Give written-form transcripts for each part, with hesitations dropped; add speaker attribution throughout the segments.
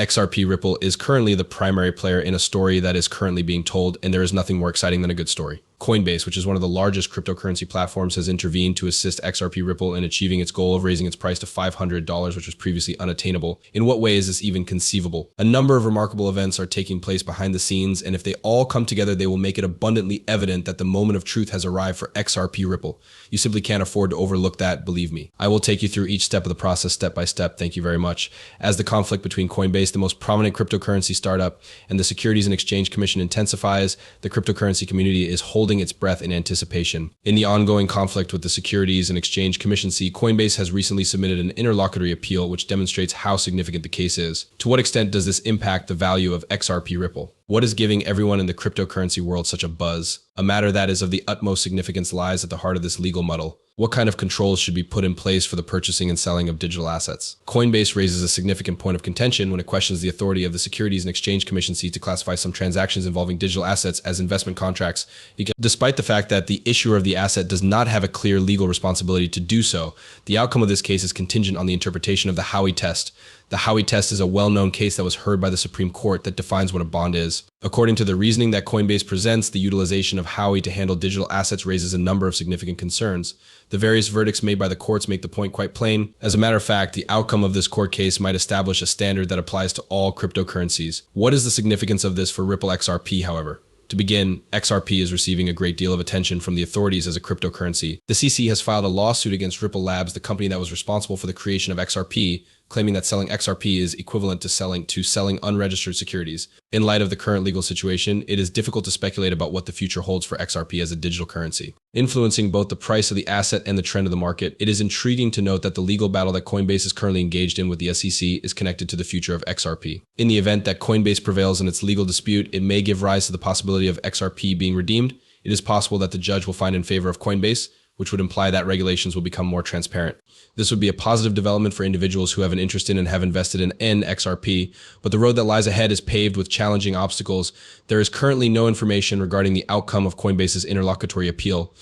Speaker 1: XRP Ripple is currently the primary player in a story that is currently being told, and there is nothing more exciting than a good story. Coinbase, which is one of the largest cryptocurrency platforms, has intervened to assist XRP Ripple in achieving its goal of raising its price to $500, which was previously unattainable. In what way is this even conceivable? A number of remarkable events are taking place behind the scenes, and if they all come together, they will make it abundantly evident that the moment of truth has arrived for XRP Ripple. You simply can't afford to overlook that, believe me. I will take you through each step of the process step by step. Thank you very much. As the conflict between Coinbase, the most prominent cryptocurrency startup, and the Securities and Exchange Commission intensifies, the cryptocurrency community is holding its breath in anticipation. In the ongoing conflict with the Securities and Exchange Commission, Coinbase has recently submitted an interlocutory appeal which demonstrates how significant the case is. To what extent does this impact the value of XRP Ripple? What is giving everyone in the cryptocurrency world such a buzz? A matter that is of the utmost significance lies at the heart of this legal muddle. What kind of controls should be put in place for the purchasing and selling of digital assets? Coinbase raises a significant point of contention when it questions the authority of the Securities and Exchange Commission to classify some transactions involving digital assets as investment contracts, because despite the fact that the issuer of the asset does not have a clear legal responsibility to do so, the outcome of this case is contingent on the interpretation of the Howey test. The Howey test is a well-known case that was heard by the Supreme Court that defines what a bond is. According to the reasoning that Coinbase presents, the utilization of Howey to handle digital assets raises a number of significant concerns. The various verdicts made by the courts make the point quite plain. As a matter of fact, the outcome of this court case might establish a standard that applies to all cryptocurrencies. What is the significance of this for Ripple XRP, however? To begin, XRP is receiving a great deal of attention from the authorities as a cryptocurrency. The CC has filed a lawsuit against Ripple Labs, the company that was responsible for the creation of XRP, claiming that selling XRP is equivalent to selling unregistered securities. In light of the current legal situation, it is difficult to speculate about what the future holds for XRP as a digital currency. Influencing both the price of the asset and the trend of the market, it is intriguing to note that the legal battle that Coinbase is currently engaged in with the SEC is connected to the future of XRP. In the event that Coinbase prevails in its legal dispute, it may give rise to the possibility of XRP being redeemed. It is possible that the judge will find in favor of Coinbase, which would imply that regulations will become more transparent. This would be a positive development for individuals who have an interest in and have invested in XRP, but the road that lies ahead is paved with challenging obstacles. There is currently no information regarding the outcome of Coinbase's interlocutory appeal,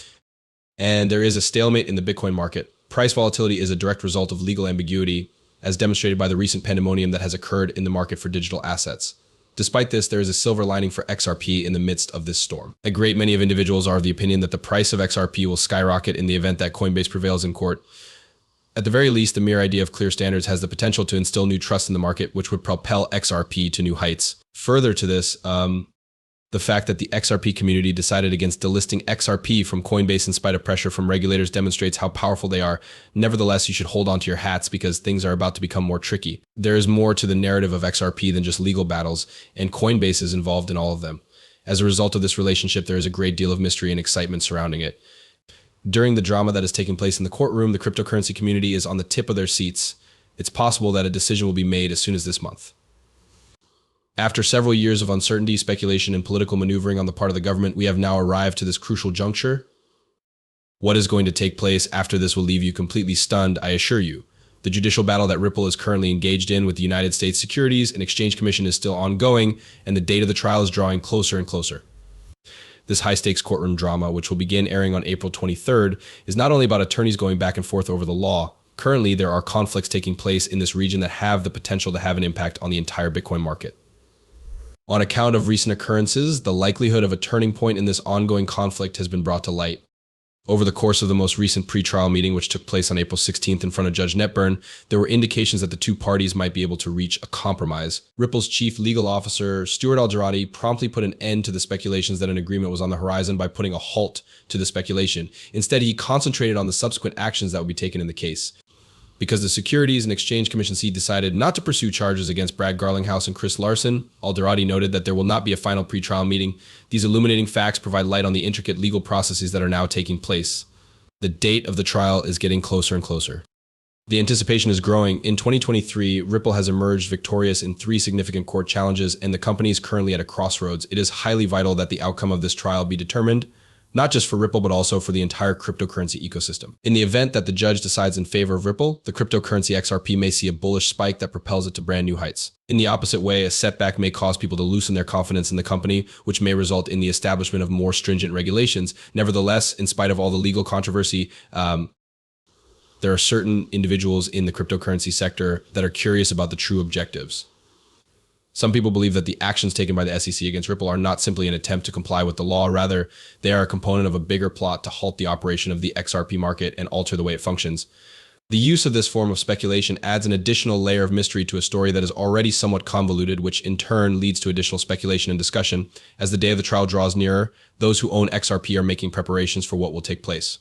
Speaker 1: and there is a stalemate in the Bitcoin market. Price volatility is a direct result of legal ambiguity, as demonstrated by the recent pandemonium that has occurred in the market for digital assets. Despite this, there is a silver lining for XRP in the midst of this storm. A great many of individuals are of the opinion that the price of XRP will skyrocket in the event that Coinbase prevails in court. At the very least, the mere idea of clear standards has the potential to instill new trust in the market, which would propel XRP to new heights. Further to this, the fact that the XRP community decided against delisting XRP from Coinbase in spite of pressure from regulators demonstrates how powerful they are. Nevertheless, you should hold on to your hats because things are about to become more tricky. There is more to the narrative of XRP than just legal battles, and Coinbase is involved in all of them. As a result of this relationship, there is a great deal of mystery and excitement surrounding it. During the drama that is taking place in the courtroom, the cryptocurrency community is on the tip of their seats. It's possible that a decision will be made as soon as this month. After several years of uncertainty, speculation, and political maneuvering on the part of the government, we have now arrived to this crucial juncture. What is going to take place after this will leave you completely stunned, I assure you. The judicial battle that Ripple is currently engaged in with the United States Securities and Exchange Commission is still ongoing, and the date of the trial is drawing closer and closer. This high-stakes courtroom drama, which will begin airing on April 23rd, is not only about attorneys going back and forth over the law. Currently, there are conflicts taking place in this region that have the potential to have an impact on the entire Bitcoin market. On account of recent occurrences, the likelihood of a turning point in this ongoing conflict has been brought to light. Over the course of the most recent pretrial meeting, which took place on April 16th in front of Judge Netburn, there were indications that the two parties might be able to reach a compromise. Ripple's chief legal officer, Stuart Algerati, promptly put an end to the speculations that an agreement was on the horizon by putting a halt to the speculation. Instead, he concentrated on the subsequent actions that would be taken in the case. Because the Securities and Exchange Commission decided not to pursue charges against Brad Garlinghouse and Chris Larson, Alderati noted that there will not be a final pretrial meeting. These illuminating facts provide light on the intricate legal processes that are now taking place. The date of the trial is getting closer and closer. The anticipation is growing. In 2023, Ripple has emerged victorious in 3 significant court challenges, and the company is currently at a crossroads. It is highly vital that the outcome of this trial be determined, not just for Ripple, but also for the entire cryptocurrency ecosystem. In the event that the judge decides in favor of Ripple, the cryptocurrency XRP may see a bullish spike that propels it to brand new heights. In the opposite way, a setback may cause people to loosen their confidence in the company, which may result in the establishment of more stringent regulations. Nevertheless, in spite of all the legal controversy, there are certain individuals in the cryptocurrency sector that are curious about the true objectives. Some people believe that the actions taken by the SEC against Ripple are not simply an attempt to comply with the law. Rather, they are a component of a bigger plot to halt the operation of the XRP market and alter the way it functions. The use of this form of speculation adds an additional layer of mystery to a story that is already somewhat convoluted, which in turn leads to additional speculation and discussion. As the day of the trial draws nearer, those who own XRP are making preparations for what will take place.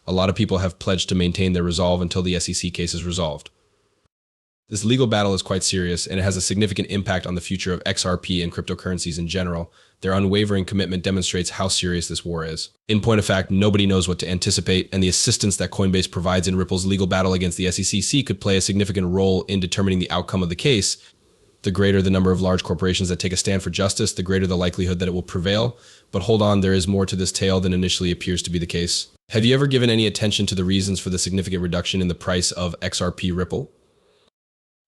Speaker 1: A lot of people have pledged to maintain their resolve until the SEC case is resolved. This legal battle is quite serious, and it has a significant impact on the future of XRP and cryptocurrencies in general. Their unwavering commitment demonstrates how serious this war is. In point of fact, nobody knows what to anticipate, and the assistance that Coinbase provides in Ripple's legal battle against the SEC could play a significant role in determining the outcome of the case. The greater the number of large corporations that take a stand for justice, the greater the likelihood that it will prevail. But hold on, there is more to this tale than initially appears to be the case. Have you ever given any attention to the reasons for the significant reduction in the price of XRP Ripple?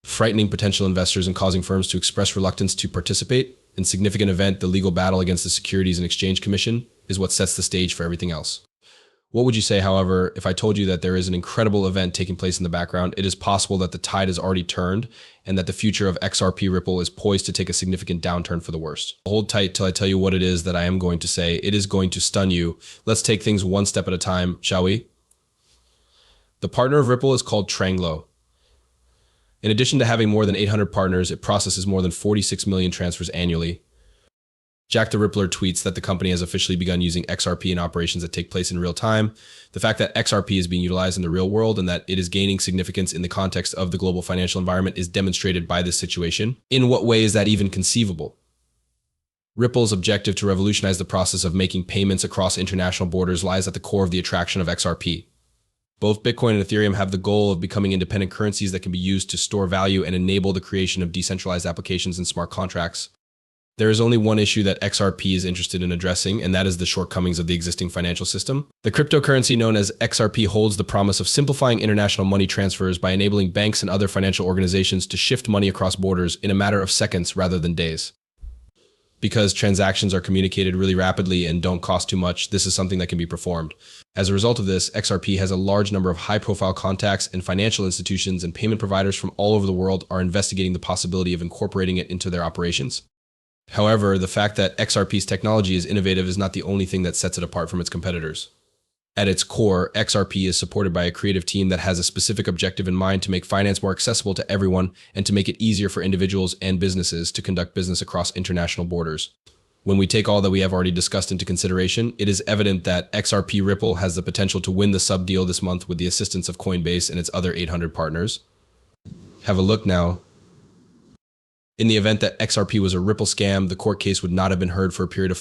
Speaker 1: Frightening potential investors and causing firms to express reluctance to participate in significant event, the legal battle against the Securities and Exchange Commission is what sets the stage for everything else. What would you say, however, if I told you that there is an incredible event taking place in the background? It is possible that the tide has already turned and that the future of XRP Ripple is poised to take a significant downturn for the worst. Hold tight till I tell you what it is that I am going to say. It is going to stun you. Let's take things one step at a time, shall we? The partner of Ripple is called Tranglo. In addition to having more than 800 partners, it processes more than 46 million transfers annually. Jack the Rippler tweets that the company has officially begun using XRP in operations that take place in real time. The fact that XRP is being utilized in the real world and that it is gaining significance in the context of the global financial environment is demonstrated by this situation. In what way is that even conceivable? Ripple's objective to revolutionize the process of making payments across international borders lies at the core of the attraction of XRP. Both Bitcoin and Ethereum have the goal of becoming independent currencies that can be used to store value and enable the creation of decentralized applications and smart contracts. There is only one issue that XRP is interested in addressing, and that is the shortcomings of the existing financial system. The cryptocurrency known as XRP holds the promise of simplifying international money transfers by enabling banks and other financial organizations to shift money across borders in a matter of seconds rather than days. Because transactions are communicated really rapidly and don't cost too much, this is something that can be performed. As a result of this, XRP has a large number of high-profile contacts, and financial institutions and payment providers from all over the world are investigating the possibility of incorporating it into their operations. However, the fact that XRP's technology is innovative is not the only thing that sets it apart from its competitors. At its core, XRP is supported by a creative team that has a specific objective in mind to make finance more accessible to everyone and to make it easier for individuals and businesses to conduct business across international borders. When we take all that we have already discussed into consideration, it is evident that XRP Ripple has the potential to win the sub-deal this month with the assistance of Coinbase and its other 800 partners. Have a look now. In the event that XRP was a Ripple scam, the court case would not have been heard for a period of